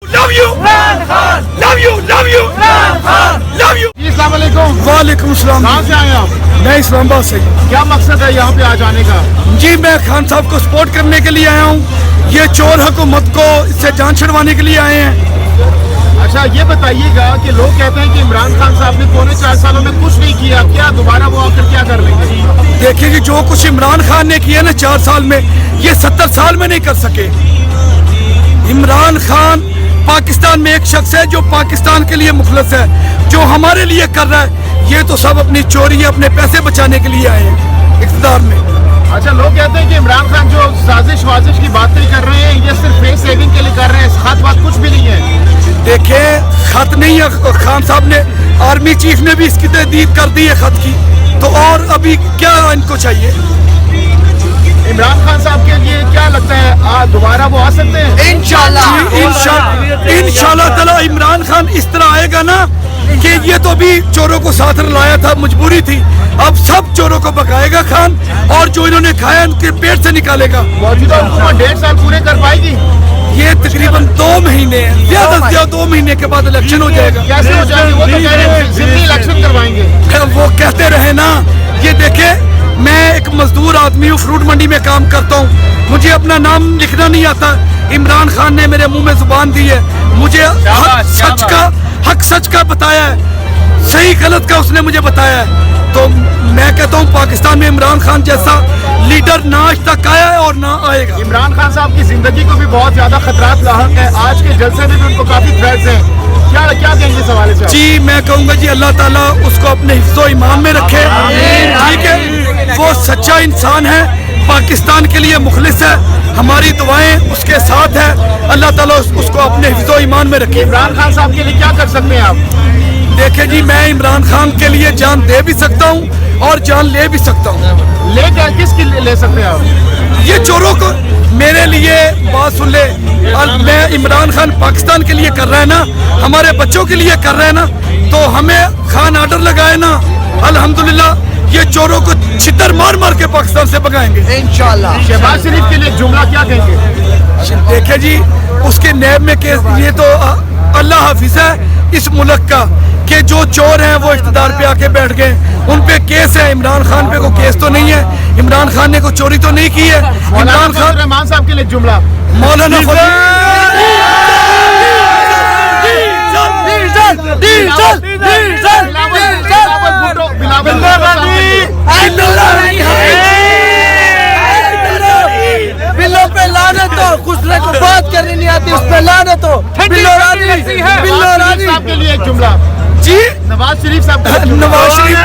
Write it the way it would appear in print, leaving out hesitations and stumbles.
Love you, love you, love you, love you. अस्सलाम वालेकुम। वालेकुम सलाम। कहाँ से आए आप? मैं इस्लामाबाद से। क्या मकसद है यहाँ पे आ जाने का? जी मैं खान साहब को सपोर्ट करने के लिए आया हूँ। ये चोर हुकूमत को इससे जान छुड़वाने के लिए आए हैं। अच्छा ये बताइएगा कि लोग कहते हैं कि इमरान खान साहब ने पौने 4 सालों में कुछ नहीं किया, क्या दोबारा वो आकर क्या कर लेंगे? देखिए जी जो कुछ इमरान खान ने किया ना 4 साल में, ये 70 साल में नहीं कर सके। इमरान खान पाकिस्तान में एक शख्स है जो पाकिस्तान के लिए मुखलस है, जो हमारे लिए कर रहा है। ये तो सब अपनी चोरी अपने पैसे बचाने के लिए आए हैं इक़्तिदार में। अच्छा लोग कहते हैं कि इमरान खान जो साजिश वाजिश की बातें कर रहे हैं ये सिर्फ फेस सेविंग के लिए कर रहे हैं, इस खास बात कुछ भी नहीं है। देखे खत नहीं है, खान साहब ने आर्मी चीफ ने भी इसकी तहदीद कर दी है खत की, तो और अभी क्या इनको चाहिए? इमरान खान साहब के लिए क्या लगता है दोबारा वो आ सकते हैं? इंशाल्लाह ताला इमरान खान इस तरह आएगा ना कि ये तो अभी चोरों को साथ लाया था, मजबूरी थी, अब सब चोरों को भगाएगा खान, और जो इन्होंने खाया उनके पेट से निकालेगा। मौजूदा हुकूमत 1.5 साल पूरे कर पाएगी? ये तकरीबन 2 महीने ज्यादा से ज्यादा 2 महीने के बाद इलेक्शन हो जाएगा। कैसे हो जाएंगे? वो तो कह रहे हैं जितनी इलेक्शन करवाएंगे। वो कहते रहे ना। ये देखे मैं एक मजदूर आदमी हूँ, फ्रूट मंडी में काम करता हूँ, मुझे अपना नाम लिखना नहीं आता। इमरान खान ने मेरे मुंह में जुबान दी है, मुझे हक सच का बताया है, सही गलत का उसने मुझे बताया है। तो मैं कहता हूँ पाकिस्तान में इमरान खान जैसा लीडर ना आज तक आया है और ना आएगा। इमरान खान साहब की जिंदगी को भी बहुत ज्यादा खतरात लाहक है, आज के जलसे में भी उनको काफी थ्रेट्स हैं, क्या कहेंगे इस हवाले से? जी मैं कहूँगा जी अल्लाह ताला उसको अपने हिफ्ज़ो ईमान में रखे, ठीक है। वो सच्चा इंसान है, पाकिस्तान के लिए मुखलिस है, हमारी दुआएं उसके साथ है, अल्लाह ताला उसको अपने हिफ्ज़ो ईमान में रखे। इमरान खान साहब के लिए क्या कर सकते हैं आप? देखे जी मैं इमरान खान के लिए जान दे भी सकता हूँ और जान ले भी सकता हूँ। ले क्या किसकी ले सकते हैं आप? ये चोरों को मेरे लिए बात सुन ले, और मैं इमरान खान पाकिस्तान के लिए कर रहा है ना, हमारे बच्चों के लिए कर रहा है ना, तो हमें खान आर्डर लगाए ना, अल्हम्दुलिल्लाह ये चोरों को छितर मार मार के पाकिस्तान से भगाएंगे इंशाल्लाह। शहबाज शरीफ के लिए जुमला क्या कहेंगे? देखे जी उसके नैब में केस, ये तो अल्लाह हाफिज है इस मुल्क का, कि जो चोर हैं वो इख्तिदार पे आके बैठ गए, उन पे केस है। इमरान खान पे कोई केस तो नहीं है, इमरान खान ने कोई चोरी तो नहीं की है। इमरान खान रहमान साहब के लिए जुमला मौलाना बिल्लो पे लानत हो, दूसरे को बात करनी नहीं आती उस पे लानत हो। बिल्लो राजी साहब के लिए एक जुमला जी। नवाज शरीफ साहब नवाज शरीफ